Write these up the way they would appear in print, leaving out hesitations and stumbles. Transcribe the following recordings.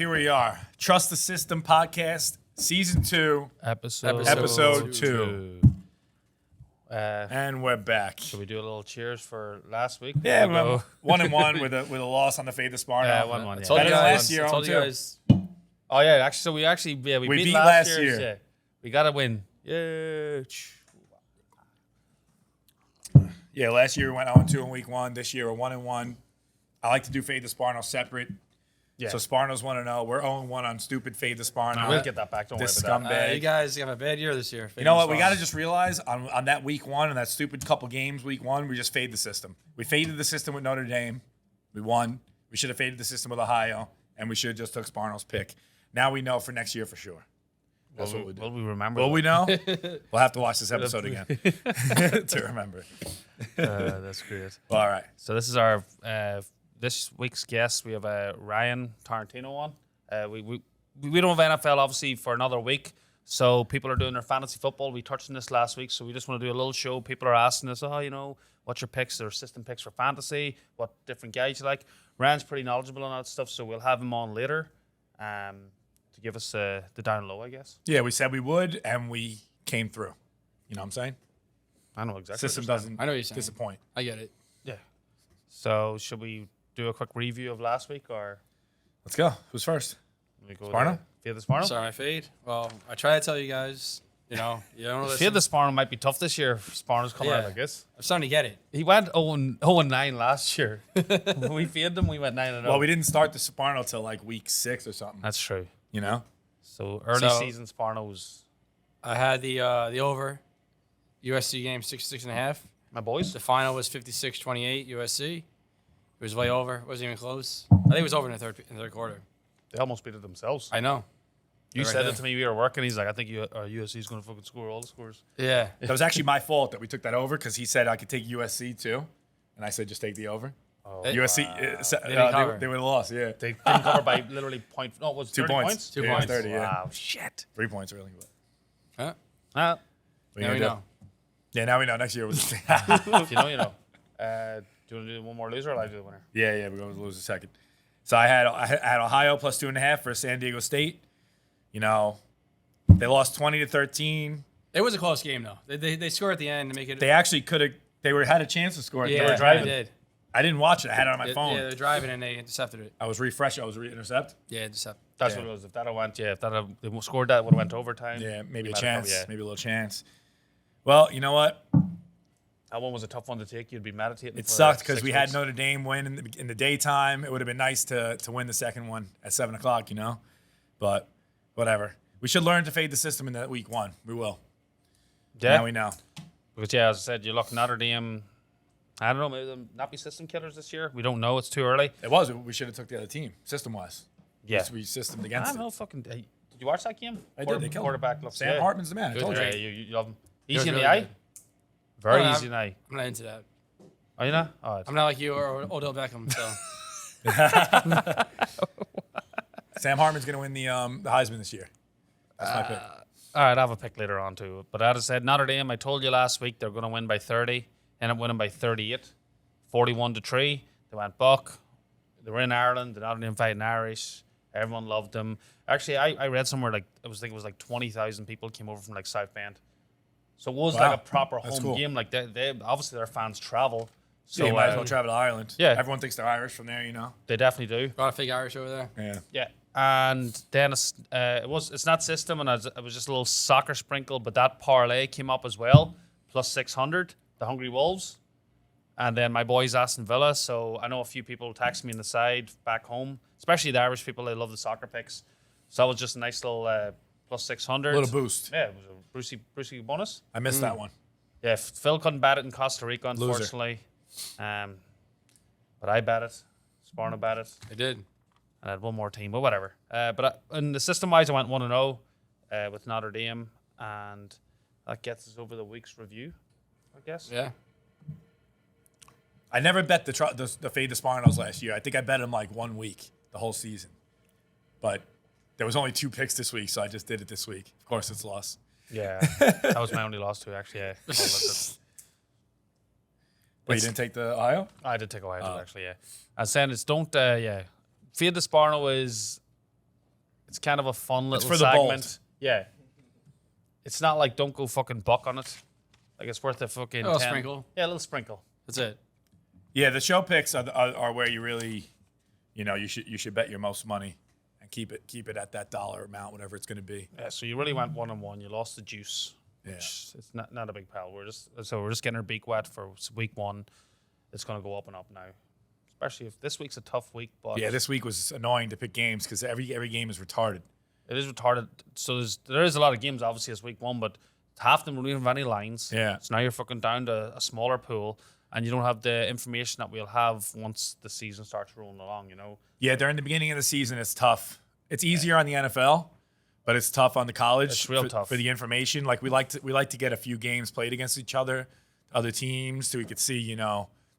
here we are. Trust the System podcast, season 2, episode 2. And we're back. Should we do a little cheers for last week? Yeah, we went 1-1 with a loss on the Fade the Sparno. Yeah, 1-1. Yeah. Better than last year. Oh yeah, actually, so we beat last year. Yeah. We got to win. Yeah. Yeah, last year we went 0-2 in week 1. This year we're 1-1. I like to do Fade the Sparno separate. Yeah. So Sparno's 1-0. We're 0-1 on stupid Fade the Sparno. We'll get that back. Don't worry about that. You guys have a bad year this year. You know what? We got to just realize on that week 1 and that stupid couple games, week 1, we just fade the system. We faded the system with Notre Dame. We won. We should have faded the system with Ohio, and we should have just took Sparno's pick. Now we know for next year for sure. That's what we do. Will we remember? Will we know? We'll have to watch this episode again to remember. That's great. Well, all right. So this is our this week's guest. We have Ryan Tarantino on. We don't have NFL obviously for another week, so people are doing their fantasy football. We touched on this last week, so we just want to do a little show. People are asking us, what's your picks, their system picks for fantasy? What different guys you like? Ryan's pretty knowledgeable on that stuff, so we'll have him on later. To give us the down low, I guess. Yeah, we said we would, and we came through. You know what I'm saying? I know exactly. System doesn't disappoint. I get it. Yeah. So should we do a quick review of last week, or Let's go. Who's first? we go Sparno? Fade the Sparno? Sorry, I fade. Well, I try to tell you guys, you don't listen. Fade the Sparno might be tough this year. Sparno's coming out, I guess. I'm starting to get it. He went 0-9 last year. When we faded him, we went 9-0. Well, we didn't start the Sparno till like week 6 or something. That's true. You know? So early season Sparno was I had the over USC game 6.5. my boys. The final was 56-28 USC. It was way over. It wasn't even close. I think it was over in the third quarter. They almost beat it themselves. I know. You said it to me. We were working. He's like, I think USC is going to fucking score all the scores. Yeah. That was actually my fault that we took that over because he said I could take USC too. And I said, just take the over. Oh, USC, they would have lost, yeah. They didn't cover by literally point. No, it was 2 points. 2 points. 30, yeah. Wow, shit. 3 points, really. Huh? Uh, Now we know. Yeah, now we know. Next year was. if you know, you know. Do you want to do one more loser, or I do the winner? Yeah, we're going to lose a second. So I had Ohio plus 2.5 for San Diego State. You know, they lost 20-13. It was a close game though. They scored at the end to make it. They actually could have. had a chance to score. Yeah, they were driving. they did. I didn't watch it. I had it on my phone. Yeah, they're driving and they intercepted it. I was refreshing. I was re-intercept. Yeah, intercept. That's what it was. If that had went, if that had they scored, that would have went to overtime. Yeah, maybe a Might have chance. come, yeah. Maybe a little chance. Well, you know what? That one was a tough one to take. You'd be meditating. It sucked because we had Notre Dame win in the daytime. It would have been nice to win the second one at 7 o'clock, you know? But whatever. We should learn to fade the system in that week 1. We will. Yeah. Now we know. Because, as I said, you look Notre Dame. I don't know, maybe they'll not be system killers this year. We don't know. It's too early. It was. We should have took the other team, system-wise. Yeah. We systemed I against don't know. it. Did you watch that game? I did. They killed quarterback looks. Sam Hartman's the man. I told you. Yeah, you love him. Easy in really the eye. good. Very Oh, easy in the eye. I'm not into that. Are you not? Oh, I'm not like you or Odell Beckham. So Sam Hartman's going to win the Heisman this year. That's my pick. all right, I have a pick later on too. But as I said, Notre Dame, I told you last week they're going to win by 30. End up winning by 38. 41-3. They went buck. They were in Ireland. They're Notre Dame fighting Irish. Everyone loved them. Actually, I read somewhere like it was like 20,000 people came over from like South Bend. So it was like a proper home cool. game. Like they obviously their fans travel. So you might as well travel to Ireland. Yeah. Everyone thinks they're Irish from there, you know? they definitely do. got a fake Irish over there. Yeah. Yeah, and then it's not system, and it was just a little soccer sprinkle, but that parlay came up as well, plus 600, the Hungry Wolves, and then my boys Aston Villa. So I know a few people text me on the side back home, especially the Irish people. They love the soccer picks, so that was just a nice little plus 600. A little boost. Yeah, it was a Brucey bonus. I missed that one. Yeah, Phil couldn't bet it in Costa Rica, unfortunately. But I bet it. Sparno bet it. They did. And I had one more team, but whatever. In the system-wise, I went 1-0 with Notre Dame, and that gets us over the week's review, I guess. Yeah. I never bet the Fade the Sparnos last year. I think I bet them like 1 week, the whole season. But there was only 2 picks this week, so I just did it this week. Of course, it's loss. Yeah, that was my only loss too, actually. Yeah. But you didn't take the Ohio? I did take Ohio, actually, yeah. I said it's don't, Fade the Sparno is It's kind of a fun little for the bold. segment. Yeah. It's not like don't go fucking buck on it. Like it's worth a fucking A little 10. sprinkle. Yeah, a little sprinkle. That's it. Yeah, the show picks are where you really, you should bet your most money and keep it at that dollar amount, whatever it's going to be. Yeah, so you really went 1-1. You lost the juice. Yeah. Which it's not a big pal. We're just getting our beak wet for week 1. It's going to go up and up now. Especially if this week's a tough week, but Yeah, this week was annoying to pick games because every game is retarded. it is retarded. So there is a lot of games obviously as week 1, but half of them don't even have any lines. Yeah. So now you're fucking down to a smaller pool, and you don't have the information that we'll have once the season starts rolling along. Yeah, during the beginning of the season, it's tough. It's easier on the NFL, but it's tough on the college. It's real tough for the information. Like we like to get a few games played against each other, other teams, so we could see.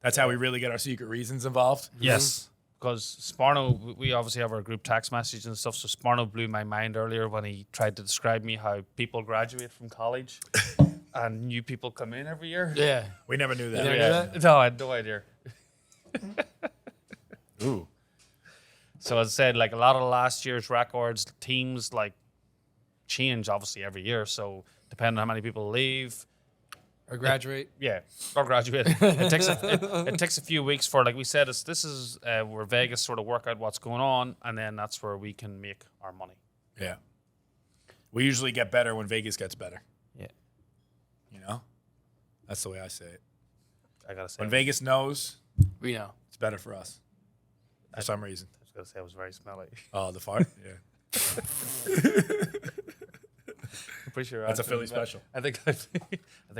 That's how we really get our secret reasons involved. Yes. Because Sparno, we obviously have our group text message and stuff. So Sparno blew my mind earlier when he tried to describe me how people graduate from college and new people come in every year. Yeah. We never knew that. never knew Yeah. that? No, I had no idea. Ooh. So as I said, like a lot of last year's records, teams like change obviously every year. So depending on how many people leave, Or graduate. yeah, or graduate. It takes a few weeks for, like we said, this is where Vegas sort of work out what's going on, and then that's where we can make our money. Yeah. We usually get better when Vegas gets better. Yeah, That's the way I say it. I gotta say, When Vegas knows, We know. it's better for us. For some reason. I was gonna say it was very smelly. Oh, the fart? Yeah. I'm pretty sure That's a Angela- Philly special. I think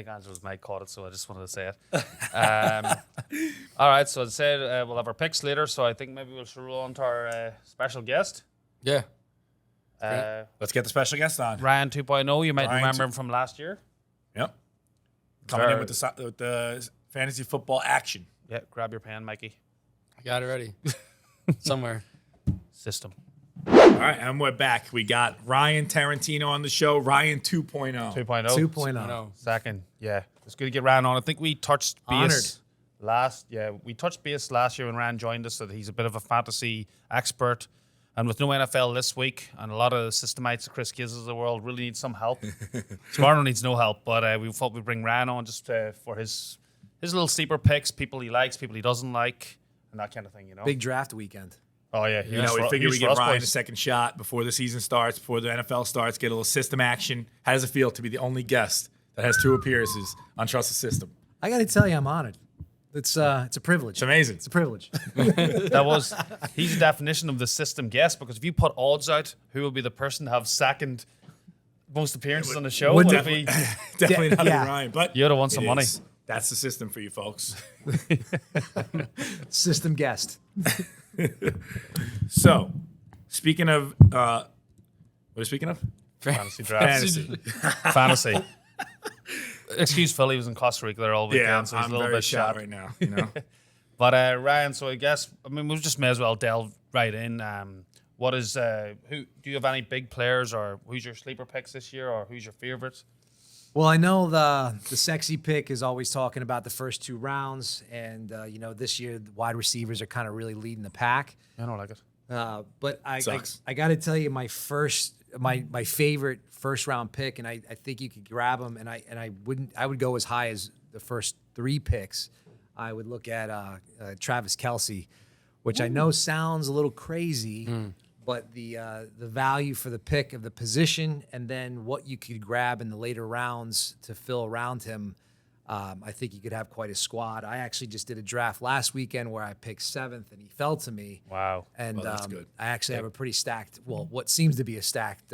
Angela's mic caught it, so I just wanted to say it. All right, so as I said, we'll have our picks later, so I think maybe we'll roll on to our special guest. Yeah. Let's get the special guest on. Ryan 2.0, you might Ryan remember him from last year. Yep. Coming in with the fantasy football action. Yeah, grab your pen, Mikey. I got it ready. Somewhere. System. All right, and we're back. We got Ryan Tarantino on the show. Ryan 2.0. 2.0. 2.0. No. Second, yeah. It's good to get Ryan on. I think we touched base we touched base last year when Ryan joined us, that he's a bit of a fantasy expert. And with no NFL this week, and a lot of the systemites, Chris Gizzes of the world, really need some help. Sparno needs no help, but we thought we'd bring Ryan on just for his little sleeper picks, people he likes, people he doesn't like, and that kind of thing, Big draft weekend. Oh, yeah. We figured we give Ryan a second shot before the season starts, before the NFL starts, get a little system action. How does it feel to be the only guest that has 2 appearances on Trust the System? I got to tell you, I'm honored. It's a privilege. It's amazing. It's a privilege. He's the definition of the system guest, because if you put odds out, who will be the person to have second most appearances on the show? would Would it Definitely, be definitely not yeah. Ryan, but You'd have won some it money. is. That's the system for you folks. System guest. So, speaking of, what are we speaking of? fantasy draft? Fantasy. Excuse Phil, he was in Costa Rica there all weekend, Yeah, so he's I'm a little very bit shot shot. right now. But Ryan, so I guess we just may as well delve right in. What is who? Do you have any big players, or who's your sleeper picks this year, or who's your favorite? Well, I know the sexy pick is always talking about the first 2 rounds, and this year the wide receivers are kind of really leading the pack. I don't like it. But I Sucks. got to tell you, my favorite first round pick, and I think you could grab him, and I would go as high as the first 3 picks. I would look at Travis Kelce, which I know sounds a little crazy, but the value for the pick of the position, and then what you could grab in the later rounds to fill around him, I think you could have quite a squad. I actually just did a draft last weekend where I picked 7th, and he fell to me. Wow. And Well, that's good. I actually have a pretty stacked, what seems to be a stacked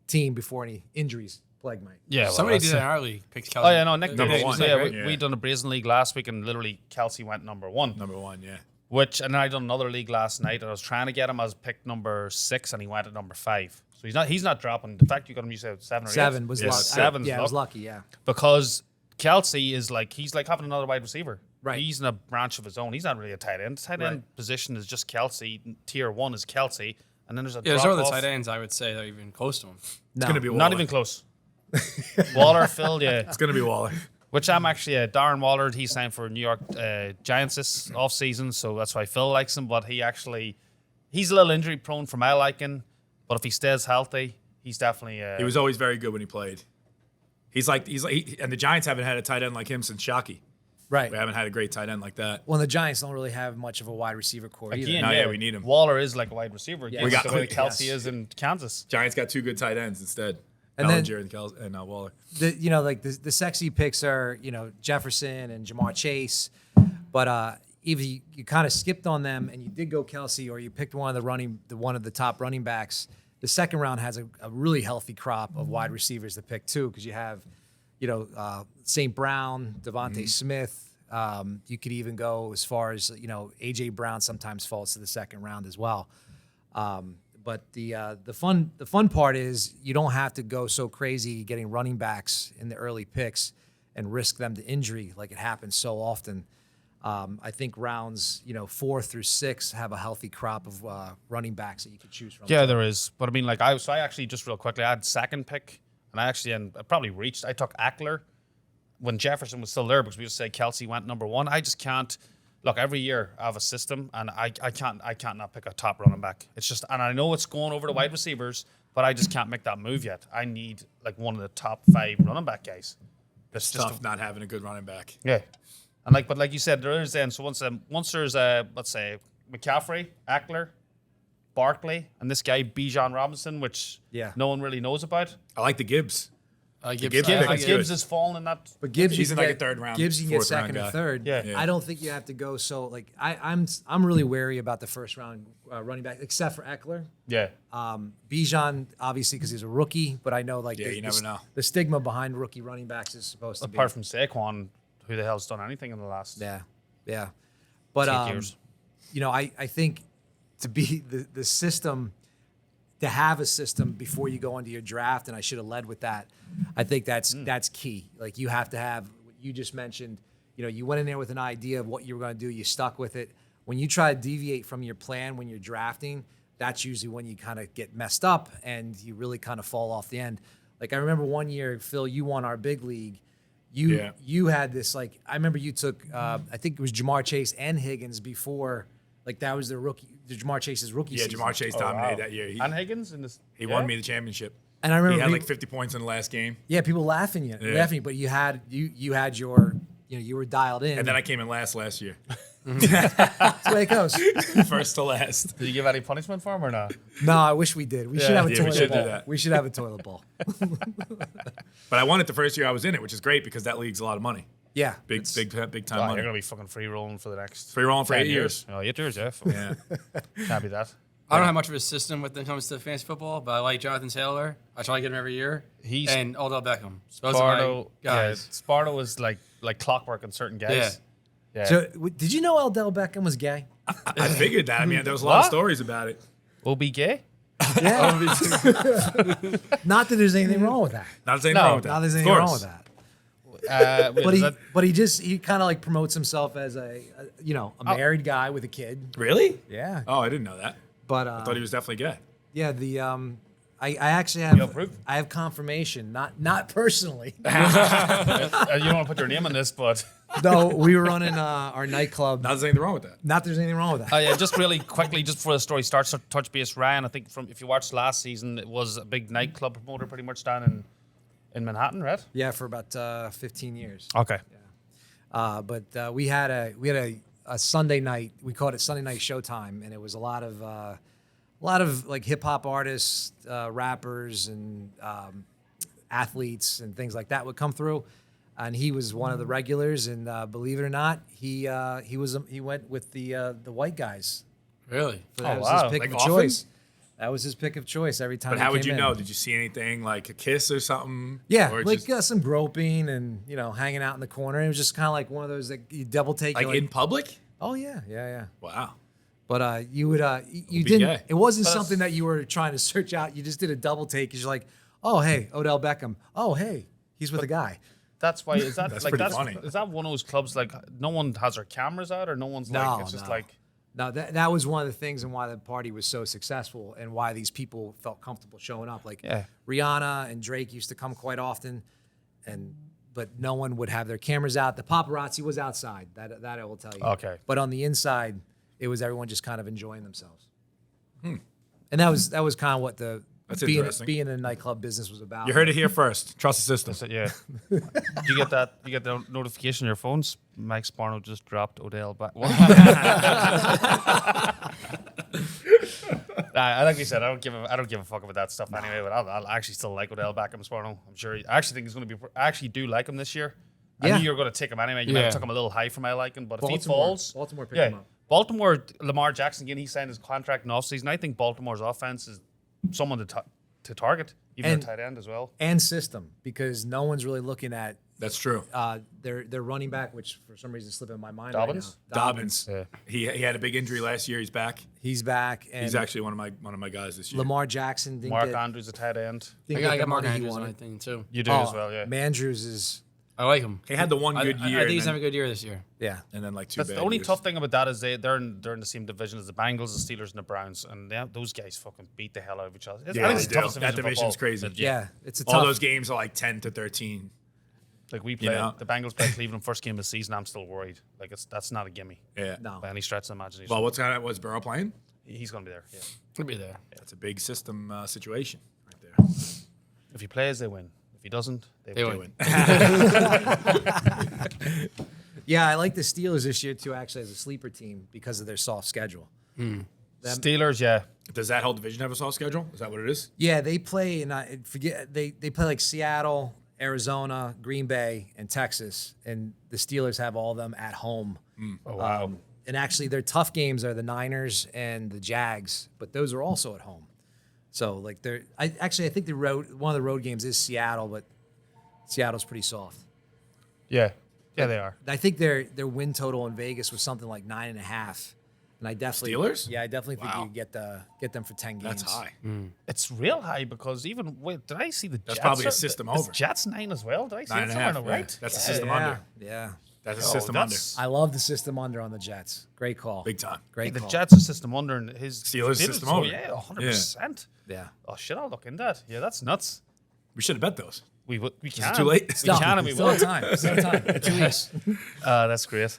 team before any injuries plague me. Yeah, Somebody did it in our league. Picked Kelce. Oh yeah, no, Nick Number did. one, So, yeah, right? we Yeah. done a Brazen League last week, and literally Kelsey went number 1. Number 1, yeah. And then I done another league last night, and I was trying to get him as pick number 6, and he went at number 5. So he's not dropping. In fact, you got him. You said 7 or 8. 7 was lucky. Seven's I was luck. lucky, yeah. Because Kelsey is he's like having another wide receiver. Right. He's in a branch of his own. He's not really a tight end. Tight end position is just Kelsey. Tier 1 is Kelsey, and then there's a Yeah, there's drop no other off. tight ends I would say that are even close to him. No. It's going to be Waller. Not even close. Waller, Phil, yeah. It's going to be Waller. Which I'm actually Darren Waller. He signed for New York Giants this offseason, so that's why Phil likes him. But he's a little injury prone for my liking. But if he stays healthy, he's definitely. He was always very good when he played. He's like, and the Giants haven't had a tight end like him since Shockey. Right. We haven't had a great tight end like that. Well, the Giants don't really have much of a wide receiver core either. Again, No, yeah, we need him. Waller is like a wide receiver. Yeah. We got got- the way Kelsey yes. is in Kansas. Giants got 2 good tight ends instead. And then- Bellinger and Waller. The sexy picks are, Jefferson and Jamar Chase. But if you kind of skipped on them and you did go Kelsey, or you picked one of the top running backs, the second round has a really healthy crop of wide receivers to pick too, because you have, St. Brown, Devontae Smith. You could even go as far as, A.J. Brown sometimes falls to the second round as well. But the fun part is you don't have to go so crazy getting running backs in the early picks and risk them to injury like it happens so often. I think rounds 4 through 6 have a healthy crop of running backs that you could choose from. Yeah, there is. But I mean, like I actually just real quickly, I had second pick, and I probably reached. I took Eckler when Jefferson was still there, because we just said Kelsey went number 1. I just can't. Look, every year I have a system, and I can't not pick a top running back. It's just, and I know it's going over the wide receivers, but I just can't make that move yet. I need like one of the top 5 running back guys. That's It's tough not having a good running back. Yeah, and but like you said, there is then. So once there's let's say McCaffrey, Eckler, Barkley, and this guy Bijan Robinson, which no one really knows about. I like the Gibbs. Gibbs is falling in that. But Gibbs, He's you in can like get- a third round, Gibbs, you can get fourth round second guy. or third. Yeah. I don't think you have to go so like I'm really wary about the first round running back, except for Eckler. Yeah. Bijan, obviously, because he's a rookie, but I know you never know. The stigma behind rookie running backs is supposed to be. Apart from Saquon, who the hell's done anything in the last Yeah. But 8 years? I think to be the system, to have a system before you go into your draft, and I should have led with that. I think that's key. Like you have to have what you just mentioned. You went in there with an idea of what you were going to do. You stuck with it. When you try to deviate from your plan when you're drafting, that's usually when you kind of get messed up and you really kind of fall off the end. Like I remember one year, Phil, you won our big league. You had this, like, I remember you took, I think it was Jamar Chase and Higgins before, like that was the Jamar Chase's rookie season. Jamar Chase dominated that year. And Higgins in this. He won me the championship. And I remember He had like 50 points in the last game. yeah, people laughing at you, but you had your, you were dialed in. And then I came in last year. That's the way it goes. First to last. Did you give any punishment for him or not? No, I wish we did. We should have a we toilet should do bowl. that. We should have a toilet bowl. But I won it the first year I was in it, which is great because that league's a lot of money. Yeah. Big time Oh, money. you're gonna be fucking free rolling for the next. Free rolling for 10 8 years. Oh, 8 years, yeah. Yeah. Can't be that. I don't have much of a system when it comes to fantasy football, but I like Jonathan Taylor. I try to get him every year. He's- and Odell Beckham. Those are my Sparto, guys. Sparto is like clockwork on certain guys. Yeah. So did you know Odell Beckham was gay? I figured that. I mean, there was a lot of What? stories about it. OB gay? Yeah. Not that there's anything wrong with that. Not saying No, wrong with that. Not that there's Of anything wrong course. with that. Wait, But is he, that- but he kind of like promotes himself as a married guy with a kid. Really? Yeah. Oh, I didn't know that. But I thought he was definitely gay. yeah, I actually You have approve? I have confirmation, not personally. you don't want to put your name on this, but No, we were running our nightclub. Not saying anything wrong with that. Not there's anything wrong with that. yeah, just really quickly, just before the story starts, to touch base, Ryan. I think if you watched last season, it was a big nightclub promoter, pretty much down in Manhattan, right? Yeah, for about 15 years. Okay. But we had a Sunday night. We called it Sunday Night Showtime, and it was a lot of like hip hop artists, rappers, and athletes and things like that would come through. And he was one of the regulars, and believe it or not, he went with the white guys. Really? So that Oh, was wow. his pick Like of often? choice. That was his pick of choice every time. But he how would came you in. know? Did you see anything like a kiss or something? Yeah, Or like just, some groping and hanging out in the corner. It was just kind of like one of those that you double take. like you're in public? oh yeah. Wow. But you would you be didn't. gay. It wasn't something that you were trying to search out. You just did a double take because you're like, oh hey, Odell Beckham. Oh hey, he's with a guy. That's why is that That's like pretty that's funny. is that one of those clubs like no one has their cameras out or no one's like it's just like No, that was one of the things and why the party was so successful and why these people felt comfortable showing up. Like Yeah. Rihanna and Drake used to come quite often, but no one would have their cameras out. The paparazzi was outside. That I will tell you. Okay. But on the inside, it was everyone just kind of enjoying themselves. And that was kind of what That's being interesting. in the nightclub business was about. You heard it here first. Trust the system. So, yeah. Do you get that? You get the notification on your phones? Mike Sparno just dropped Odell back. What? Like we said, I don't give a fuck about that stuff anyway. But I'll actually still like Odell Beckham Sparno. I'm sure. I actually think he's going to be. I actually do like him this year. I Yeah. knew you were going to take him anyway. You might have took him a little high for my liking, but if he falls, Baltimore picked him up. Baltimore, Lamar Jackson again. He signed his contract in offseason. I think Baltimore's offense is someone to target, even And- a tight end as well. And system, because no one's really looking at That's true. their running back, which for some reason is slipping my mind Dobbins? right now. Dobbins. Yeah. He had a big injury last year. He's back. He's back. And He's actually one of my guys this year. Lamar Jackson didn't Mark get, Andrews, a tight end. didn't I get got the Mark money he Andrews on my wanted. thing too. You do as well, yeah. Mandrews is, I like him. He had the one good year. I think he's and having a good year this year. yeah. then like two That's bad the only years. tough thing about that is they're in the same division as the Bengals, the Steelers, and the Browns, and those guys fucking beat the hell out of each other. Yeah, I think it's they the do. toughest That division in division's football. crazy. Yeah. It's a All tough. those games are like 10-13. Like we play know? the Bengals play Cleveland first game of the season. I'm still worried. Like that's not a gimme Yeah. No. by any stretch of the imagination. Well, what's Burrow playing? He's going to be there. Yeah. He'll be there. That's a big system situation right there. If he plays, they win. If he doesn't, they They win. win. Yeah, I like the Steelers this year too, actually, as a sleeper team because of their soft schedule. Steelers, yeah. Does that whole division have a soft schedule? Is that what it is? Yeah, they play, and I forget they play like Seattle, Arizona, Green Bay, and Texas, and the Steelers have all of them at home. Oh, wow. And actually, their tough games are the Niners and the Jags, but those are also at home. So like I think one of the road games is Seattle, but Seattle's pretty soft. Yeah. Yeah, they are. I think their win total in Vegas was something like 9.5. And I definitely Steelers? Yeah, I definitely think Wow. you get them for 10 games. That's high. It's real high because did I see the That's Jets? probably a system Is over. Jets 9 as well? Did I see 9.5. it somewhere on the Yeah. right? That's a system under. Yeah. That's a Oh, system under. that's- I love the system under on the Jets. Great call. Big time. Great The call. Jets are system under and his Steelers system over. Yeah, 100%. Yeah. Oh shit, I'll look into that. Yeah, that's nuts. We should have bet those. We can. too late? We Still, can and we still will. have time. Still have time. 2 weeks. That's great.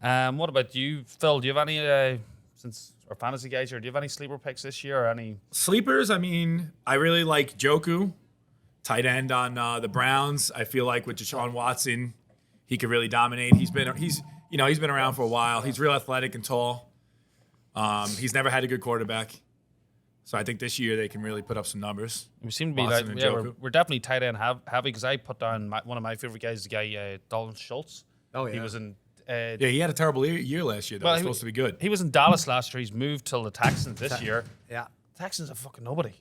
What about you, Phil? Do you have any since our fantasy guys here? Do you have any sleeper picks this year or any? Sleepers, I mean, I really like Joku, tight end on the Browns. I feel like with Deshaun Watson, he could really dominate. He's been around for a while. He's real athletic and tall. He's never had a good quarterback. So I think this year they can really put up some numbers. We seem to be Watson like, and yeah, Joku. we're definitely tight end heavy because I put down one of my favorite guys, the guy Dalton Schultz. Oh, yeah. He was in. Yeah, he had a terrible year last year. That was supposed to be good. He was in Dallas last year. He's moved till the Texans this year. Yeah. Texans are fucking nobody.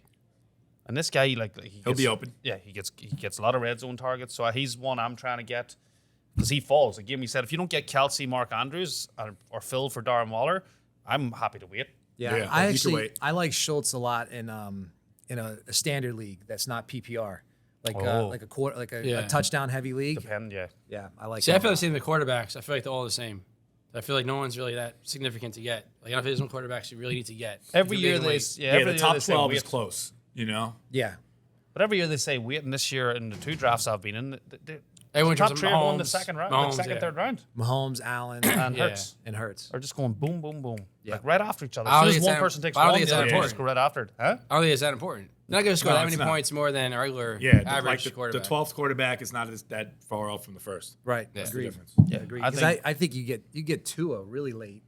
And this guy, He'll be open. Yeah, he gets a lot of red zone targets. So he's one I'm trying to get because he falls. Like Jimmy said, if you don't get Kelsey, Mark Andrews, or Phil for Darren Waller, I'm happy to wait. Yeah. Yeah, I you can actually wait. I like Schultz a lot in a standard league that's not PPR. Like like a quarter a touchdown heavy league. Yeah. Yeah, I like See, I that. feel the same with the quarterbacks. I feel like they're all the same. I feel like no one's really that significant to get. Like, I don't feel there's no quarterbacks you really need to get. Every You're year big they weight. every the year top they say 12 is wait. close. You know, Yeah. But every year they say wait, and this year in the two drafts I've been in, the Everyone top jumps three on are going the Mahomes. second round, Mahomes, second, yeah. third round, Mahomes, Allen, and Yeah. Hurts and Hurts. are just going boom, boom, boom, Yeah. like right after each other. I don't As soon think as it's one that- person takes I don't one, think the it's other that one just important. go right after it. Huh? I don't think it's that important. They're not going to score No, that it's many not. points more than a regular like the quarterback. 12th quarterback is not that far off from the first. Right. That's the Agreed. difference. Yeah, Agreed. I 'Cause think I think you get Tua really late,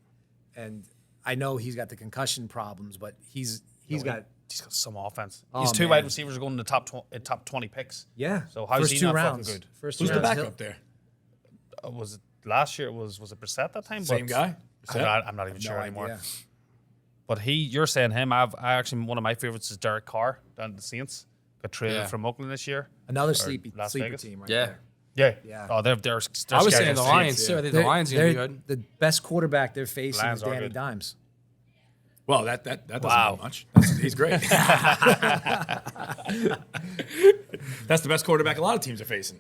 and I know he's got the concussion problems, but he's got he's got some offense. Oh, His two man. wide receivers are going in the top 20 picks. yeah. So how's First he two not rounds. fucking good? First Who's two the rounds. backup there? Was it last year? Was it Brissett that time? Same guy? I'm not even No sure anymore. idea. But you're saying him. I actually one of my favorites is Derek Carr down at the Saints. Got traded Yeah. from Oakland this year. Another Las sleeper Vegas? team, right Yeah. there. Yeah. Yeah. Oh, they're I was scared saying of the Saints. Lions, too. I think the Lions are going to be good. The best quarterback they're facing Lions is are Danny good. Dimes. Well, that doesn't Wow. mean much. He's great. That's the best quarterback a lot of teams are facing.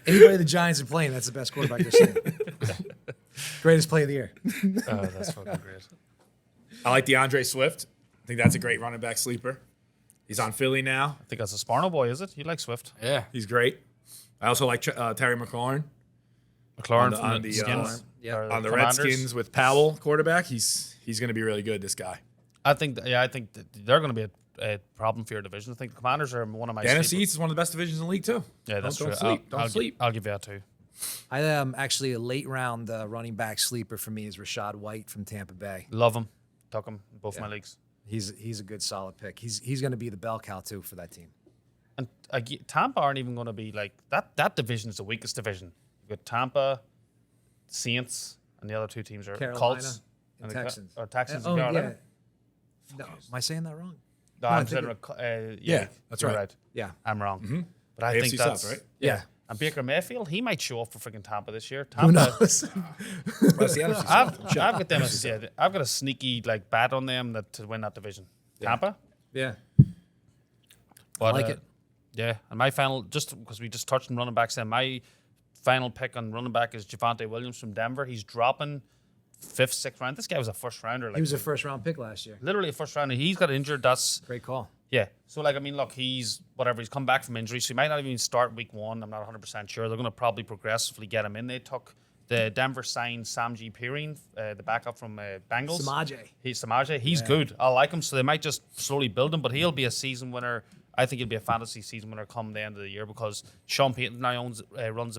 Anybody the Giants are playing, that's the best quarterback they're seeing. Greatest play of the year. Oh, that's fucking great. I like DeAndre Swift. I think that's a great running back sleeper. He's on Philly now. I think that's a Sparno boy, is it? You like Swift? Yeah. He's great. I also like Terry McLaurin. McLaurin on from the, the Skins. yeah. on the Commanders. Redskins with Powell quarterback. He's going to be really good. This guy. I think that they're going to be a problem for your division. I think the Commanders are one of my The NFC sleeper- East is one of the best divisions in the league too. Yeah, that's don't true. Sleep. Don't I'll, sleep. I'll give you that too. I am actually a late round running back sleeper for me is Rashad White from Tampa Bay. Love him. Took him in both my leagues. He's a good solid pick. He's going to be the bell cow too for that team. And Tampa aren't even going to be like that. That division is the weakest division. You've got Tampa, Saints, and the other two teams are Carolina Colts and the Texans. Or Texans. Oh and yeah. Carolina. No, am I saying that wrong? No, I I'm think saying, Yeah, that's you're right. Yeah. I'm wrong. But I AFC think that's South, right? Yeah. And Baker Mayfield, he might show up for freaking Tampa this year. Who Tampa, knows? That's the NFC South. I've got them. I've got a sneaky like bet on them to win that division. Tampa. yeah. But, I like it. Yeah, and my final, just because we just touched on running backs, then my final pick on running back is Javonte Williams from Denver. He's dropping 5th, 6th round. This guy was a first rounder. Like, He was a first round pick last year. literally a first rounder. He's got injured. That's Great call. yeah. So like I mean, look, he's whatever. He's come back from injury, so he might not even start week 1. I'm not 100% sure. They're going to probably progressively get him in. They took the Denver signed Sam G. Perine, the backup from Bengals. Samaje. He's good. I like him. So they might just slowly build him, but he'll be a season winner. I think he'll be a fantasy season winner come the end of the year because Sean Payton now runs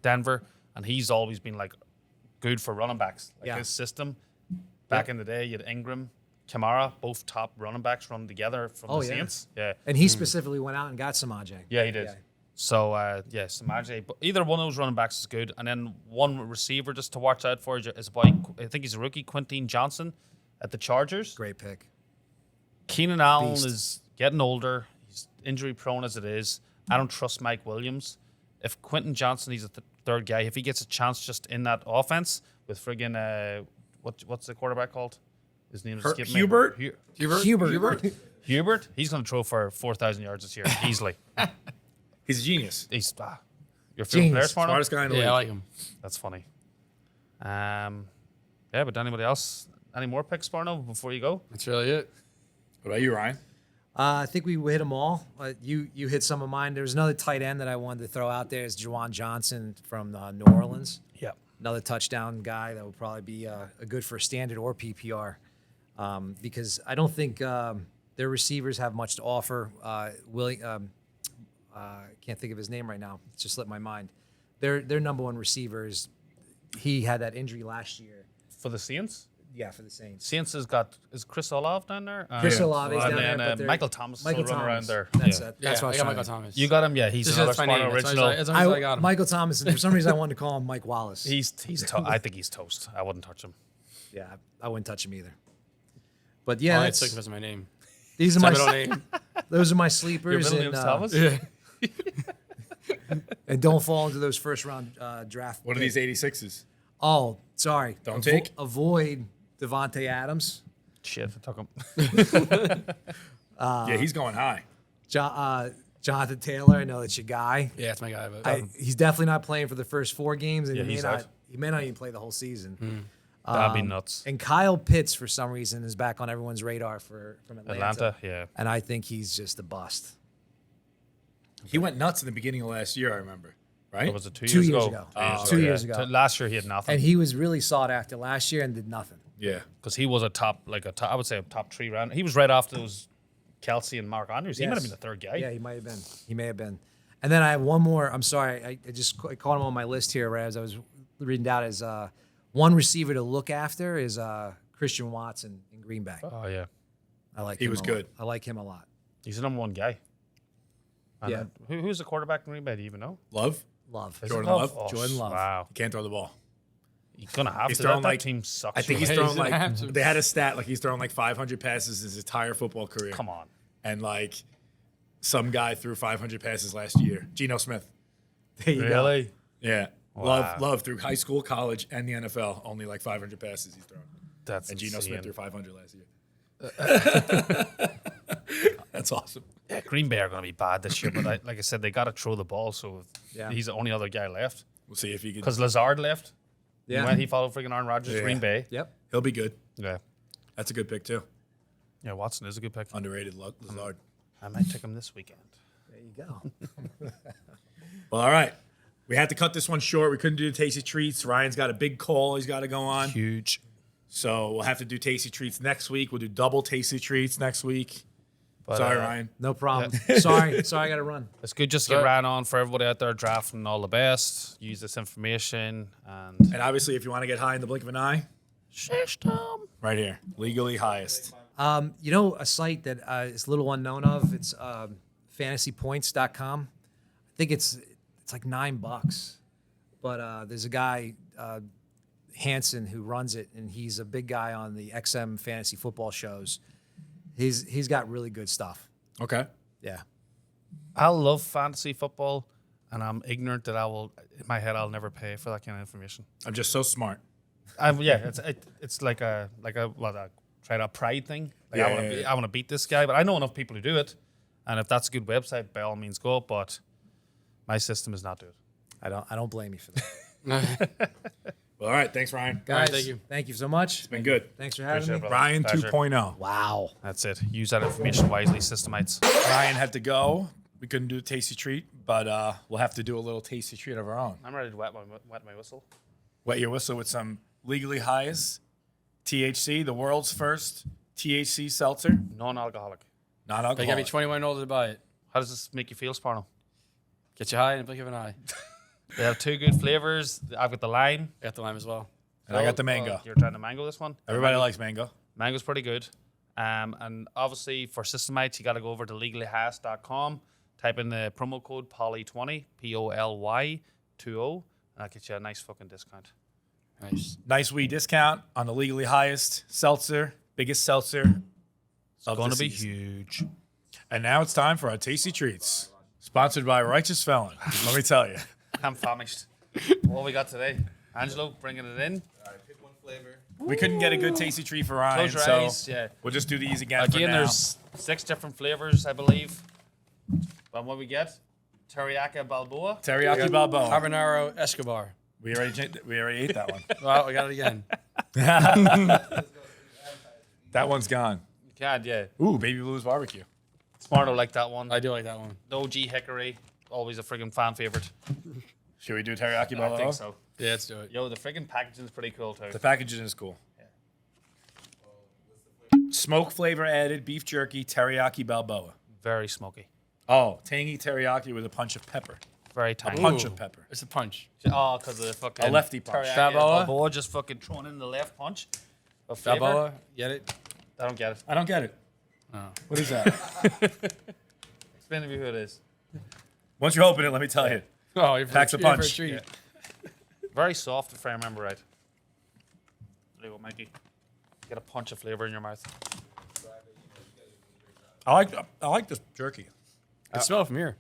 Denver, and he's always been like good for running backs. Like his system. Back in the day, you had Ingram, Kamara, both top running backs run together from the Saints. Yeah. And he specifically went out and got Samaje. Yeah, he did. Yeah. So, Samaje. But either one of those running backs is good. And then one receiver just to watch out for is a boy, I think he's a rookie, Quinton Johnson at the Chargers. Great pick. Keenan Allen Beast. is getting older. He's injury prone as it is. I don't trust Mike Williams. If Quinton Johnson, he's a third guy, if he gets a chance just in that offense with friggin' what's the quarterback called? His name is escaping me. Hubert? Hubert. Hubert. He's going to throw for 4,000 yards this year easily. He's a genius. He's your favorite player, Genius. Smarno? Smartest guy in the league. Yeah, I like him. That's funny. Yeah, but anybody else? Any more picks, Sparno, before you go? That's really it. What about you, Ryan? I think we hit them all. You hit some of mine. There was another tight end that I wanted to throw out there. Is Juwan Johnson from New Orleans. Yeah. Another touchdown guy that would probably be a good for standard or PPR because I don't think their receivers have much to offer. Can't think of his name right now. It just slipped my mind. Their number one receiver is he had that injury last year. For the Saints? Yeah, for the Saints. Saints is Chris Olave down there? Chris Yeah. Olave's down and there. then but they're- Michael Thomas is Michael still running around Thomas. there. That's Yeah. it. That's what I I was got trying Michael to- Thomas. You got him? Yeah, he's Just another that's my Sparno name. original. That's why I got him. Michael Thomas. And for some reason, I wanted to call him Mike Wallace. I think he's toast. I wouldn't touch him. Yeah, I wouldn't touch him either. But yeah, I that's, took him as my name. these are My my middle name. those are my Your sleepers. middle And, name's Thomas? Yeah. and don't fall into those first round draft. What are picks. these 86s? Oh, sorry. Don't take? Avoid Devontae Adams. Shit, I took him. Yeah, he's going high. Jonathan Taylor. I know that's your guy. Yeah, that's my guy. But He's definitely not playing for the first 4 games, and Yeah, he he's may not. out. He may not even play the whole season. That'd be nuts. And Kyle Pitts, for some reason, is back on everyone's radar from Atlanta, yeah. And I think he's just a bust. He went nuts in the beginning of last year, I remember. Right? What was it, 2 2 years years ago? ago. 2 years ago. Last year he had nothing. And he was really sought after last year and did nothing. Yeah. Because he was I would say a top 3 round. He was right after those Kelsey and Mark Andrews. He might have been the third guy. Yeah, he might have been. He may have been. And then I have one more. I'm sorry. I just caught him on my list here right as I was reading down as one receiver to look after is Christian Watson in Green Bay. Oh, yeah. I like He him was a good. lot. I like him a lot. He's the number 1 guy. And Yeah. Who's the quarterback in Green Bay? Do you even know? Love? Love. Is Jordan it Love? Oh, Jordan Love. Wow. He can't throw the ball. He's going to have He's to. throwing That like team sucks. I think he's Hey, thrown he's gonna like have to. they had a stat like he's thrown like 500 passes his entire football career. Come on. And like some guy threw 500 passes last year. Geno Smith. There you go. Really? Yeah. Wow. Love through high school, college, and the NFL. Only like 500 passes he's thrown. That's And Geno insane. Smith threw 500 last year. That's awesome. Yeah, Green Bay are going to be bad this year, but like I said, they got to throw the ball, so Yeah. he's the only other guy left. We'll see if he can. Because Lazard left. Yeah. When he followed freaking Aaron Rodgers to Yeah. Green Bay. Yep. He'll be good. Yeah. That's a good pick too. Yeah, Watson is a good pick. Underrated Lazard. I might take him this weekend. There you go. Well, all right. We had to cut this one short. We couldn't do the Tasty Treats. Ryan's got a big call he's got to go on. Huge. So we'll have to do Tasty Treats next week. We'll do double Tasty Treats next week. But, Sorry, Ryan. No problem. Sorry, I got to run. It's good just to get Ryan on for everybody out there drafting all the best. Use this information and And obviously, if you want to get high in the blink of an eye, system. right here, legally highest. You know, a site that is a little unknown of. It's fantasypoints.com. I think it's like $9, but there's a guy Hansen who runs it, and he's a big guy on the XM fantasy football shows. He's got really good stuff. Okay. Yeah. I love fantasy football, and I'm ignorant that in my head, I'll never pay for that kind of information. I'm just so smart. It's like a pride thing. Like Yeah, I want to beat this guy, but I know enough people who do it, and if that's a good website, by all means go. But my system is not do it. I don't blame you for that. Well, all right. Thanks, Ryan. Guys, thank you. Thank you so much. It's been good. Thanks for having Appreciate me. it, brother. Ryan Pleasure. 2.0. Wow. That's it. Use that information wisely, systemites. Ryan had to go. We couldn't do a Tasty Treat, but we'll have to do a little Tasty Treat of our own. I'm ready to wet my whistle. Wet your whistle with some legally highest THC, the world's first THC seltzer, Non-alcoholic. They got to be non-alcoholic. 21 and older to buy it. How does this make you feel, Sparno? Get you high in the blink of an eye. They have two good flavors. I've got the lime. I got the lime as well. And I got the mango. You're trying to mango this one? Everybody likes mango. Mango's pretty good. And obviously for systemites, you got to go over to legallyhighest.com, type in the promo code POLY20, POLY20, and that gets you a nice fucking discount. Nice. Nice wee discount on the legally highest seltzer, biggest seltzer of Going the to be season. huge. And now it's time for our Tasty Treats, sponsored by Righteous Felon. Let me tell you. I'm famished. What we got today? Angelo, bringing it in. Pick one flavor. We couldn't get a good Tasty Treat for Ryan, Close your so eyes. Yeah. we'll just do these again for Again, now. there's 6 different flavors, I believe. But what we get? Teriyaki Balboa. Teriyaki Balboa. Habanero Escobar. We already ate that one. Well, I got it again. That one's gone. God, yeah. Ooh, Baby Blues Barbecue. Smarto like that one. I do like that one. OG Hickory, always a friggin' fan favorite. Should we do Teriyaki I Balboa? think so. Yeah, let's do it. Yo, the friggin' packaging is pretty cool too. The packaging is cool. Smoke flavor added beef jerky teriyaki Balboa. Very smoky. Oh, tangy teriyaki with a punch of pepper. Very tiny. Punch Ooh. of pepper. It's a punch. Oh, because of the fucking A lefty punch. teriyaki Balboa? Balboa just fucking thrown in the left punch. Of flavor. Balboa, get it? I don't get it. I don't get it. Oh. What is that? Explain to me who it is. Once you open it, let me tell you. Oh, you're for Packs a you're for punch. treat. Yeah. Very soft, if I remember right. There you go, Mikey. Get a punch of flavor in your mouth. I like this jerky. I can smell it from here.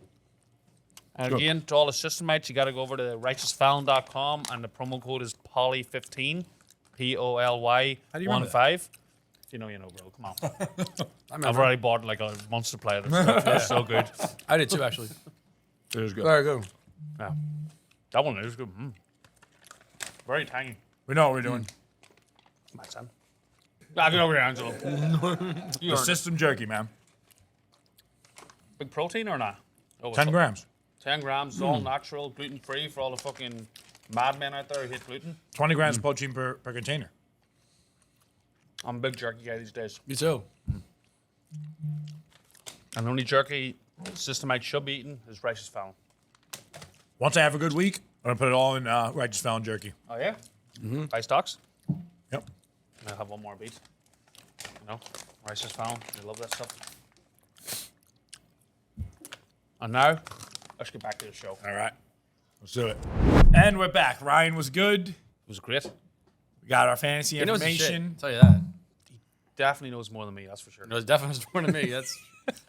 And again, to all the systemites, you got to go over to righteousfalon.com, and the promo code is POLY15, POLY15. How do you remember If you know, bro. Come on. I've already bought like a month supply of this stuff. It's so good. I did too, actually. It is good. Very good. Yeah. That one is good. Very tangy. We know what we're doing. My son. Get over here, Angelo. The system jerky, man. Big protein or not? Oh, 10 grams. 10 grams, all natural, gluten-free for all the fucking madmen out there who hate gluten. 20 grams of protein per container. I'm a big jerky guy these days. You too. And the only jerky systemite should be eating is Righteous Falon. Once I have a good week, I'm going to put it all in Righteous Felon jerky. Oh, yeah? Buy stocks? Yep. I'll have one more beat. You know, Righteous Falon. I love that stuff. And now, let's get back to the show. All right. Let's do it. And we're back. Ryan was good. It was great. We got our fantasy He knows his shit. information. I'll tell you that. Definitely knows more than me, that's for sure. He knows definitely more than me. That's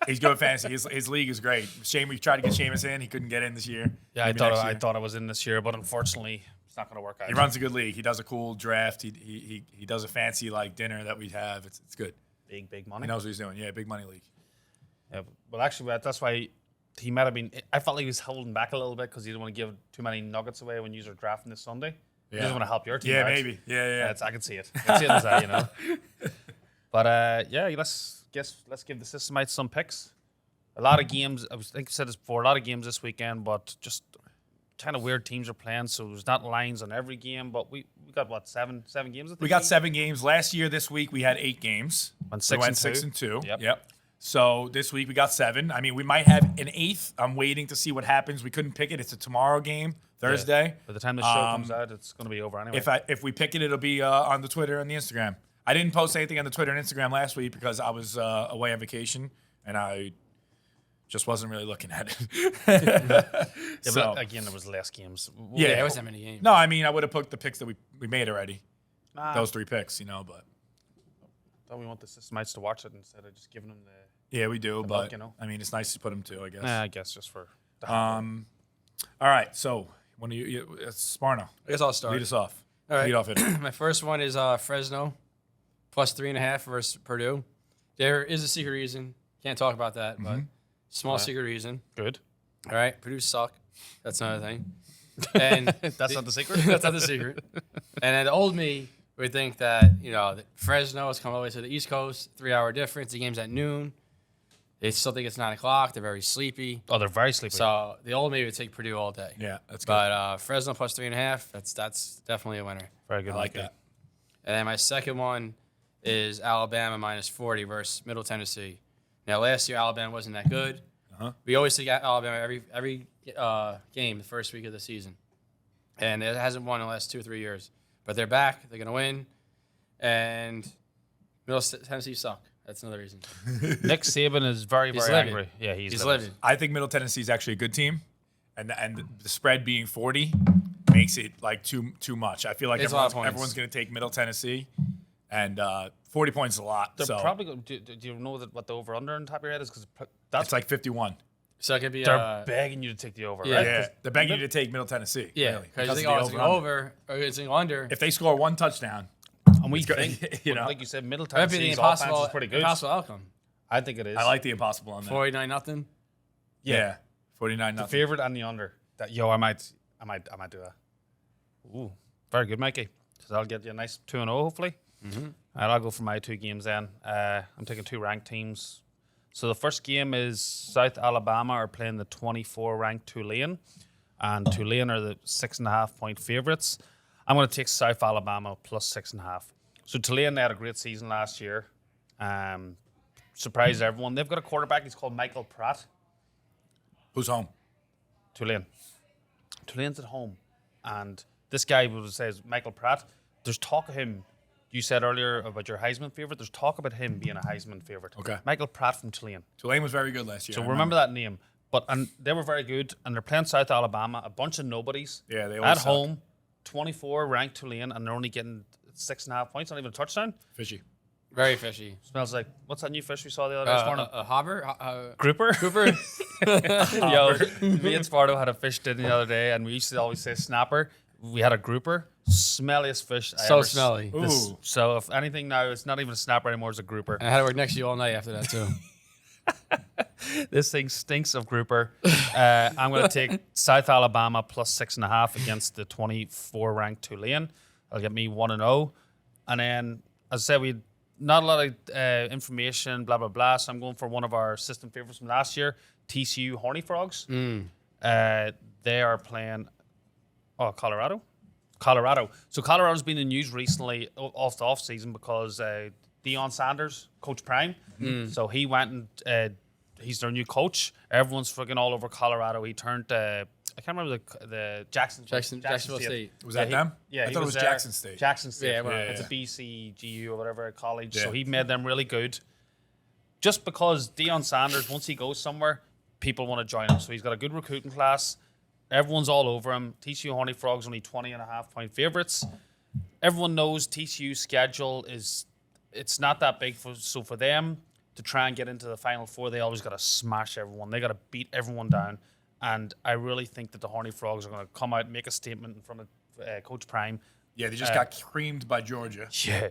He's good at fantasy. His league is great. Shame we tried to get Seamus in. He couldn't get in this year. Yeah, Maybe next year. I thought I was in this year, but unfortunately, it's not going to work out. He runs a good league. He does a cool draft. He does a fancy like dinner that we have. It's good. Big money. He knows what he's doing. Yeah, big money league. Yeah, well, actually, that's why he might have been. I felt like he was holding back a little bit because he didn't want to give too many nuggets away when you are drafting this Sunday. He Yeah. doesn't want to help your team. Yeah, out. maybe. Yeah. I can see it. I can see it as that, you know. But yeah, let's give the systemites some picks. A lot of games. I think I said this before. A lot of games this weekend, but just kind of weird teams are playing, so there's not lines on every game. But we got what seven games. We got 7 games last year. This week we had 8 games. Went We 6 went and 6 2. and 2. Yep. So this week we got 7. I mean, we might have an 8th. I'm waiting to see what happens. We couldn't pick it. It's a tomorrow game, Thursday. By the time the show comes out, it's going to be over anyway. If we pick it, it'll be on the Twitter and the Instagram. I didn't post anything on the Twitter and Instagram last week because I was away on vacation and I just wasn't really looking at it. But again, there was less games. Yeah, There wasn't many games. No, I mean, I would have picked the picks that we made already. Those 3 picks, but. Don't we want the systemites to watch it instead of just giving them the... Yeah, we do, but, book, I mean, it's nice to put them too, I guess. I guess just for... All right, so when it's Sparno. I guess I'll start. Lead us off. All right. Lead off it. My first one is Fresno, plus 3.5 versus Purdue. There is a secret reason. Can't talk about that, but small secret reason. Good. All right, Purdue suck. That's another thing. And That's not the secret? that's not the secret. And then the old me would think that, that Fresno is coming all the way to the East Coast, 3-hour difference. The game's at noon. They still think it's 9 o'clock. They're very sleepy. Oh, they're very sleepy. So the old me would take Purdue all day. Yeah, that's good. But Fresno plus 3.5, that's definitely a winner. very good. I like Mikey. that. And then my second one is Alabama minus 40 versus Middle Tennessee. Now, last year, Alabama wasn't that good. We always take Alabama every game the first week of the season. And it hasn't won in the last 2 or 3 years. But they're back. They're going to win. And Middle Tennessee suck. That's another reason. Nick Saban is very, He's very livid. angry. Yeah, he's livid. livid. I think Middle Tennessee is actually a good team, and the spread being 40 makes it like too much. I feel like It's a lot of points. everyone's going to take Middle Tennessee, and 40 points is a lot. They're So probably going to... Do you know what the over-under on top of your head is? Because that's it's like 51. So it could be they're begging you to take the over, yeah. right? Yeah, they're begging you to take Middle Tennessee. Yeah, really, because you think, of it's the going over-under. over or it's going under. If they score 1 touchdown, And we good, think, you know. like you said, Middle That might be the Tennessee's offense impossible, is pretty good. impossible outcome. I think it is. I like the impossible on that. 49-0. Yeah, 49 the nothing. favorite and the under. I might do that. Ooh, very good, Mikey. So that'll get you a nice 2-0, hopefully. And I'll go for my 2 games then. I'm taking 2 ranked teams. So the first game is South Alabama are playing the 24 ranked Tulane, and Tulane are the 6.5 point favorites. I'm going to take South Alabama plus 6.5. So Tulane, they had a great season last year. Surprised everyone. They've got a quarterback. He's called Michael Pratt. Who's home? Tulane. Tulane's at home. And this guy says Michael Pratt. There's talk of him. You said earlier about your Heisman favorite. There's talk about him being a Heisman favorite. Okay. Michael Pratt from Tulane. Tulane was very good last year. So I remember that name. And they were very good. And they're playing South Alabama, a bunch of nobodies. Yeah, they at always suck. home. 24 ranked Tulane, and they're only getting 6.5 points, not even a touchdown. Fishy. Very fishy. Smells like, what's that new fish we saw the other day this morning? A hobber? Grouper? Cooper? Yo, me and Sparto had a fish dinner the other day, and we used to always say snapper. We had a grouper. Smelliest fish I So ever smelly. Ooh. So if anything now, it's not even a snapper anymore, it's a grouper. And I had to work next to you all night after that, too. This thing stinks of grouper. I'm going to take South Alabama plus 6.5 against the 24 ranked Tulane. That'll get me 1-0. And then, as I said, we had not a lot of information, blah, blah, blah. So I'm going for one of our system favorites from last year, TCU Horny Frogs. They are playing, Colorado. So Colorado's been in the news recently off the off season because Deion Sanders, Coach Prime. So he went and he's their new coach. Everyone's freaking all over Colorado. He turned I can't remember the Jacksonville State. Was that them? Yeah, I he thought it was there. Jackson State. Jackson State. Yeah, well, It's a BCGU or whatever college. So Yeah. he made them really good. Just because Deion Sanders, once he goes somewhere, people want to join him. So he's got a good recruiting class. Everyone's all over him. TCU Horny Frogs only 20.5 point favorites. Everyone knows TCU's schedule it's not that big so for them to try and get into the Final Four, they always got to smash everyone. They got to beat everyone down. And I really think that the Horny Frogs are going to come out and make a statement in front of Coach Prime. Yeah, they just got creamed by Georgia. Yeah.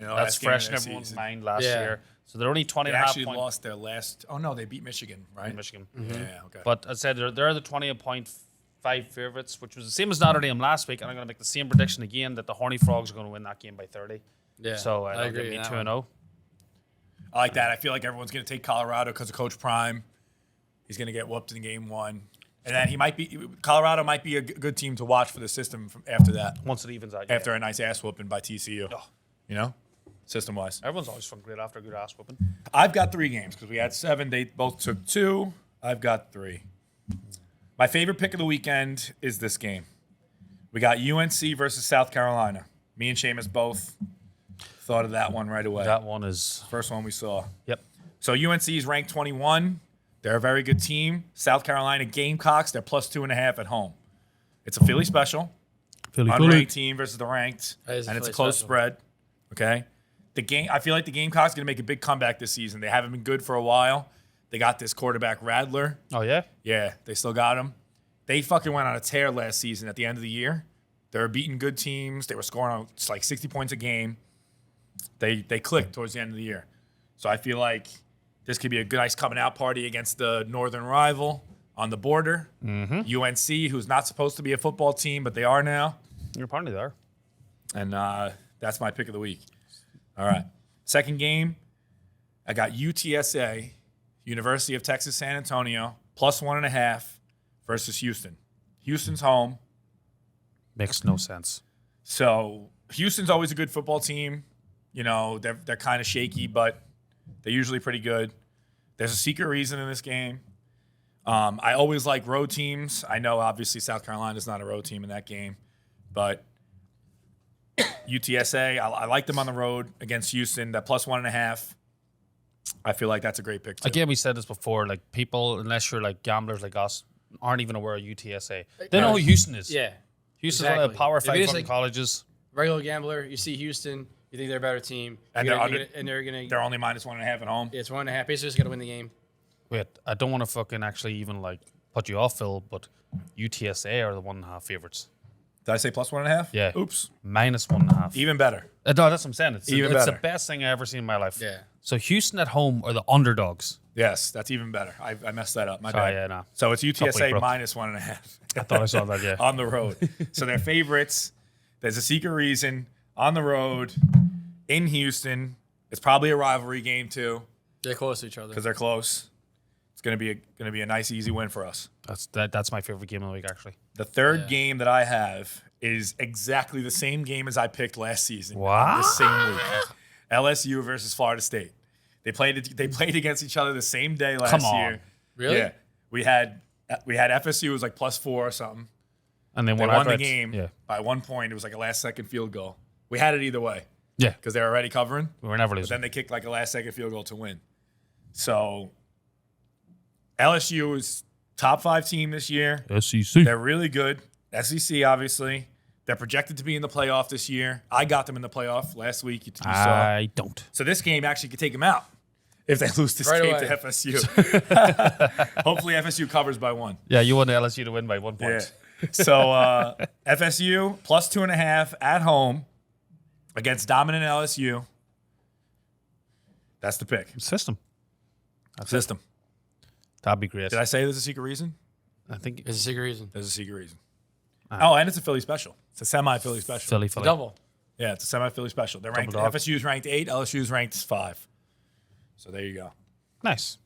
You know, That's last game fresh of in their everyone's season. mind last Yeah. year. So they're only 20 They and a half actually points lost their last. Oh no, they beat Michigan, right? in Michigan. Yeah, okay. But I said they're the 20.5 favorites, which was the same as Notre Dame last week. And I'm going to make the same prediction again that the Horny Frogs are going to win that game by 30. Yeah, So I that'll agree get me with 2-0. I like that. I feel like everyone's going to take Colorado because of Coach Prime. He's going to get whooped in game 1. And then Colorado might be a good team to watch for the system from after that. Once it evens out. After a nice ass whooping by TCU. You know? System-wise. Everyone's always fun great after a good ass whooping. I've got 3 games because we had 7. They both took 2. I've got 3. My favorite pick of the weekend is this game. We got UNC versus South Carolina. Me and Seamus both thought of that one right away. That one is... First one we saw. Yep. So UNC is ranked 21. They're a very good team. South Carolina Gamecocks, they're plus 2.5 at home. It's a Philly special. Unranked team versus the ranked. That is a And it's a Philly close special. spread. Okay? I feel like the Gamecocks are going to make a big comeback this season. They haven't been good for a while. They got this quarterback Radler. Oh, yeah? Yeah, they still got him. They fucking went on a tear last season at the end of the year. They were beating good teams. They were scoring like 60 points a game. They clicked towards the end of the year. So I feel like this could be a good, nice coming out party against the northern rival on the border. UNC, who's not supposed to be a football team, but they are now. You're probably there. And that's my pick of the week. All right. Second game, I got UTSA, University of Texas San Antonio, plus 1.5 versus Houston. Houston's home. Makes no sense. So Houston's always a good football team. You know, they're kind of shaky, but they're usually pretty good. There's a secret reason in this game. I always like road teams. I know, obviously, South Carolina's not a road team in that game, but UTSA, I like them on the road against Houston. That plus 1.5, I feel like that's a great pick too. Again, we said this before. Like, people, unless you're like gamblers like us, aren't even aware of UTSA. They know who Houston is. Yeah. Houston's one of the Exactly. Power If 5 it is fucking like- colleges. Regular gambler, you see Houston, you think they're a better team. And You're they're gonna- under- and they're going to. They're only minus 1.5 at home. It's 1.5. Basically, just got to win the game. Wait, I don't want to fucking actually even like put you off, Phil, but UTSA are the 1.5 favorites. Did I say plus 1.5? Yeah. Oops. Minus 1.5. Even better. No, that's what I'm saying. It's Even the better. best thing I've ever seen in my life. Yeah. So Houston at home are the underdogs. Yes, that's even better. I messed that up. My Sorry, bad. yeah, no. So it's UTSA bro. minus 1.5. I thought I saw that, yeah. On the road. So they're favorites. There's a secret reason. On the road in Houston. It's probably a rivalry game too They're close to each other. because they're close. It's gonna be a nice, easy win for us. That's my favorite game of the week, actually. The third game that I have is exactly the same game as I picked last season. What? On this same week. LSU versus Florida State. They played against each other the same day last Come on. year. Really? Yeah. We had FSU was like plus 4 or something. And they They won won the outright. game Yeah. by 1 point. It was like a last-second field goal. We had it either way Yeah. because they were already covering. We were never But losing. then they kicked like a last-second field goal to win. So LSU is top 5 team this year. SEC. They're really good. SEC, obviously. They're projected to be in the playoff this year. I got them in the playoff last week. You saw. I don't. So this game actually could take them out if they lose this Right game away. to FSU. Hopefully FSU covers by 1. Yeah, you want LSU to win by 1 point. Yeah. So FSU plus 2.5 at home against dominant LSU. That's the pick. System. System. That'd be great. Did I say there's a secret reason? I think There's a secret reason. There's a secret reason. Oh, and it's a Philly special. It's a semi-Philly special. Philly. Double. Yeah, it's a semi-Philly special. They're ranked. dog. FSU's ranked 8. LSU's ranked 5. So there you go. Nice.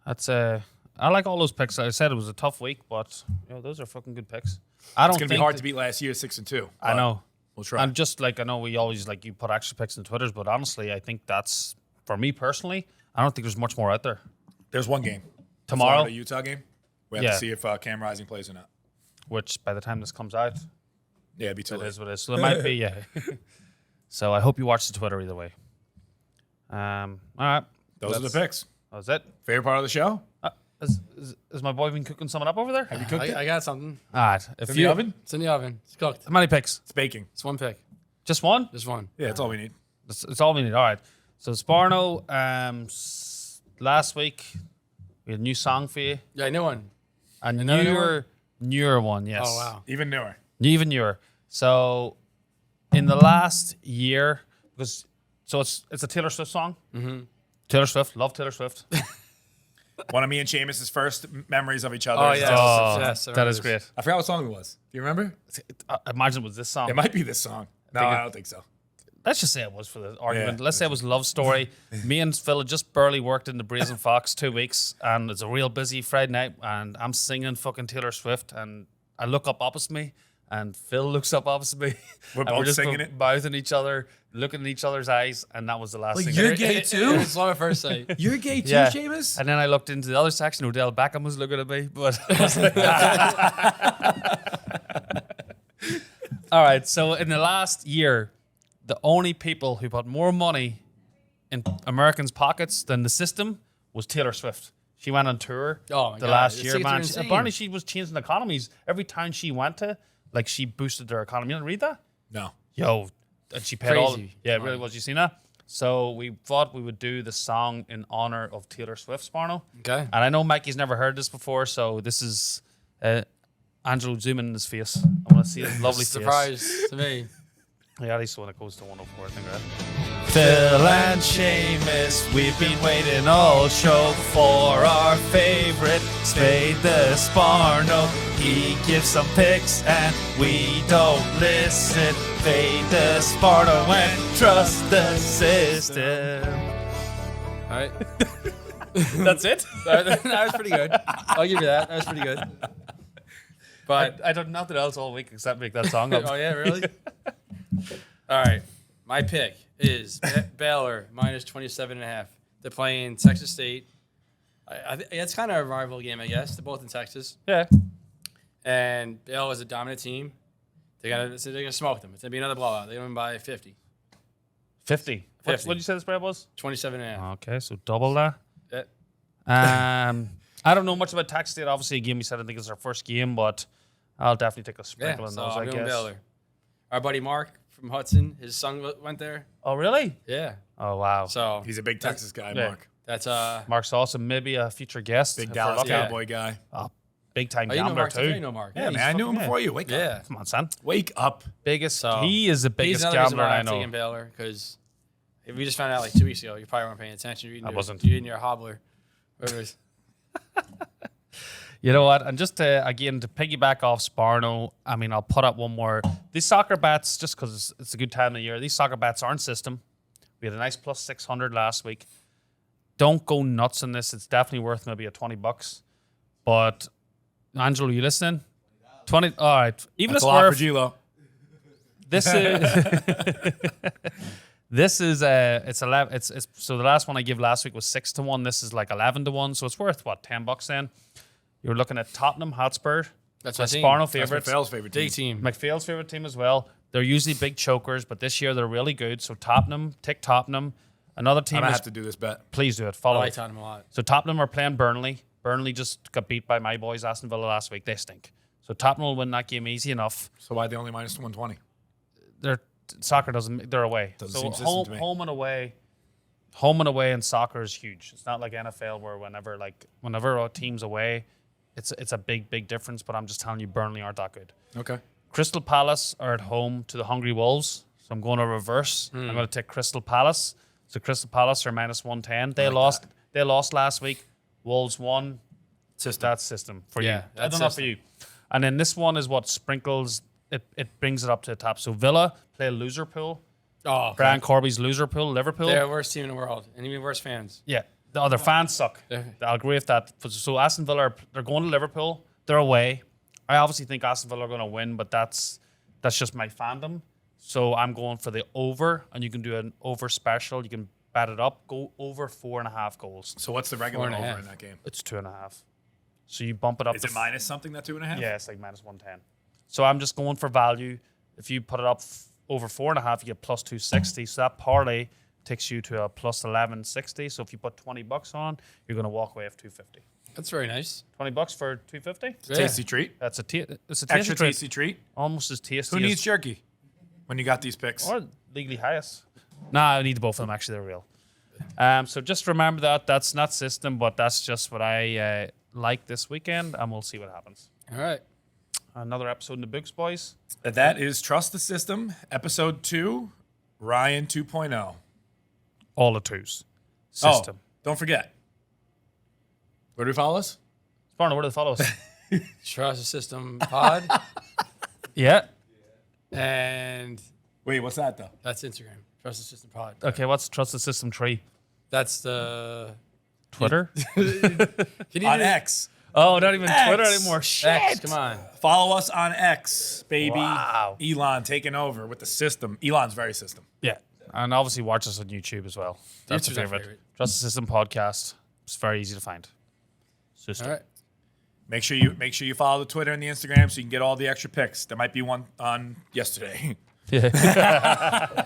That's I like all those picks. I said it was a tough week, but those are fucking good picks. I don't It's gonna think be hard to beat last year 6-2. I but know. We'll try. And just like I know we always like you put extra picks in Twitters, but honestly, I think that's for me personally. I don't think there's much more out there. There's one game Tomorrow, the Utah game. We have Yeah. to see if Cam Rising plays or not. which by the time this comes out, Yeah, it'd be too it late. is what it is. So it might be, yeah. So I hope you watch the Twitter either way. All right. Those are the picks. That was it. Favorite part of the show? Has my boy been cooking something up over there? Have you cooked it? I got something. All right. If in the oven? It's in the oven. It's cooked. How many picks? It's baking. It's one pick. Just one? Just one. Yeah, that's all we need. That's all we need. All right. So Sparno, last week we had a new song for you. Yeah, new one. A Another newer one, yes. Oh, wow. Even newer. Even newer. So in the last year, it's a Taylor Swift song. Mm-hmm. Taylor Swift, love Taylor Swift. One of me and Seamus' first memories of each other. Oh, is yeah. this. Oh, Yes, I that remember is this. great. I forgot what song it was. Do you remember? I imagine it was this song. It might be this song. No, think I don't think so. Let's just say it was for the argument. Let's say it was a love story. Me and Phil had just barely worked in the Brazen Fox 2 weeks, and it's a real busy Friday night, and I'm singing fucking Taylor Swift, and I look up opposite me, and Phil looks up opposite me. We're and both we're just singing it? mouthing each other, looking in each other's eyes, and that was the last thing. You're gay too? It's love at first sight. You're gay too, Yeah. Seamus? And then I looked into the other section. Odell Beckham was looking at me, but all right. So in the last year, the only people who put more money in Americans' pockets than the system was Taylor Swift. She went on tour Oh my the God. last The year, tickets are man. insane. Apparently, she was changing economies every town she went to. Like she boosted their economy. You didn't read that? No. Yo, and she paid all. Crazy Yeah, it money. really was. You seen that? So we thought we would do the song in honor of Taylor Swift, Sparno. Okay. And I know Mikey's never heard this before, so this is Angelo zooming in his face. I want to see his lovely face. Surprise to me. Yeah, at least when it goes to 104, I think, right? Phil and Seamus, we've been waiting all show for our favorite Spade the Sparno. He gives some picks and we don't listen. Fade the Sparno and trust the system. All right. That's it? That was pretty good. I'll give you that. That was pretty good. But I done nothing else all week except make that song up. oh yeah, really? All right. My pick is Baylor minus 27.5. They're playing Texas State. It's kind of a rival game, I guess. They're both in Texas, Yeah. and Baylor is a dominant team. They're gonna smoke them. It's gonna be another blowout. They're gonna win by 50. 50. What 50. did you say the spread was? 27.5. Okay, so double that. Yeah. I don't know much about Texas State. Obviously, a game we said I think it's our first game, but I'll definitely take a sprinkle Yeah, in so those, I'm I doing guess. Baylor. Our buddy Mark from Hudson, his son went there. Oh, really? Yeah. Oh, wow. So He's a big Texas guy, Yeah. Mark. that's Mark's awesome. Maybe a future guest. Big if we're Dallas lucky. Cowboy guy. Big time Oh, you know gambler, Mark too. too. You know Mark. Yeah, he's man. I knew him fucking- before you. Wake up. Yeah. Come on, son. Wake up. Biggest. So, he is the He's biggest another reason gambler why I I'm taking know. Baylor because we just found out like 2 weeks ago. You probably weren't paying attention. You're eating I your, wasn't. You're eating your hobbler. Whatever it is. You know what? And just to, again, to piggyback off Sparno, I mean, I'll put up one more. These soccer bets, just because it's a good time of year, these soccer bets aren't system. We had a nice plus 600 last week. Don't go nuts on this. It's definitely worth maybe a $20. But, Angelo, you listening? 20. All right. Even That's a a lot for swerve. G-Lo. This is this is it's 11. It's so the last one I gave last week was 6-1. This is like 11-1. So it's worth what, $10 then? You're looking at Tottenham Hotspur. That's my my team. Sparno That's favorites. McPhail's favorite team. Big team. McPhail's favorite team as well. They're usually big chokers, but this year they're really good. So Tottenham, take Tottenham. Another I'm team going to is, have to do this bet. please do it. I Follow like it. Tottenham a lot. So Tottenham are playing Burnley. Burnley just got beat by my boys Aston Villa last week. They stink. So Tottenham will win that game easy enough. So why they only minus 120? Their soccer doesn't. They're away. Doesn't so seem system home, to me. home and away in soccer is huge. It's not like NFL where whenever a team's away, it's a big difference. But I'm just telling you, Burnley aren't that good. Okay. Crystal Palace are at home to the Hungry Wolves. So I'm going to reverse. I'm going to take Crystal Palace. So Crystal Palace are minus 110. They lost. They lost last week. Wolves won. System. That's system for you. Yeah, I that's don't know for system. you. And then this one is what sprinkles. It brings it up to the top. So Villa play loser pool. Oh, okay. Brian Corby's loser pool. Liverpool. They're the worst team in the world, and even worse fans. Yeah, the other fans suck. I'll agree with that. So Aston Villa, they're going to Liverpool. They're away. I obviously think Aston Villa are going to win, but that's just my fandom. So I'm going for the over, and you can do an over special. You can bet it up. Go over 4.5 goals. So what's the regular 4.5. over in that game? It's 2.5. So you bump it up. Is to it minus something, that 2.5? Yeah, it's like minus 110. So I'm just going for value. If you put it up over 4.5, you get plus 260. So that parlay takes you to a plus 1160. So if you put $20 on, you're going to walk away with 250. That's very nice. $20 for 250. Yeah. Tasty treat. That's it's a tasty Extra treat. tasty treat. Almost as tasty. Who as, needs jerky when you got these picks? or legally highest? Nah, I need both of them. Actually, they're real. So just remember that that's not system, but that's just what I like this weekend, and we'll see what happens. All right. Another episode in the books, boys. That is Trust the System, episode 2, Ryan 2.0. All the twos. System. Oh, don't forget. Where do we follow us? Sparno, where do they follow us? Trust the System Pod, Yeah. and Wait, what's that though? that's Instagram. Trust the System Pod. Okay, what's Trusted System 3? That's the Twitter? Can you On do- X. Oh, not even X. Twitter anymore. Shit. X, come on. Follow us on X, baby. Wow. Elon taking over with the system. Elon's very system. Yeah. And obviously watch us on YouTube as well. That's YouTube's your our favorite. favorite. Trusted System podcast. It's very easy to find. System. All right. Make sure you follow the Twitter and the Instagram so you can get all the extra picks. There might be one on yesterday. Yeah.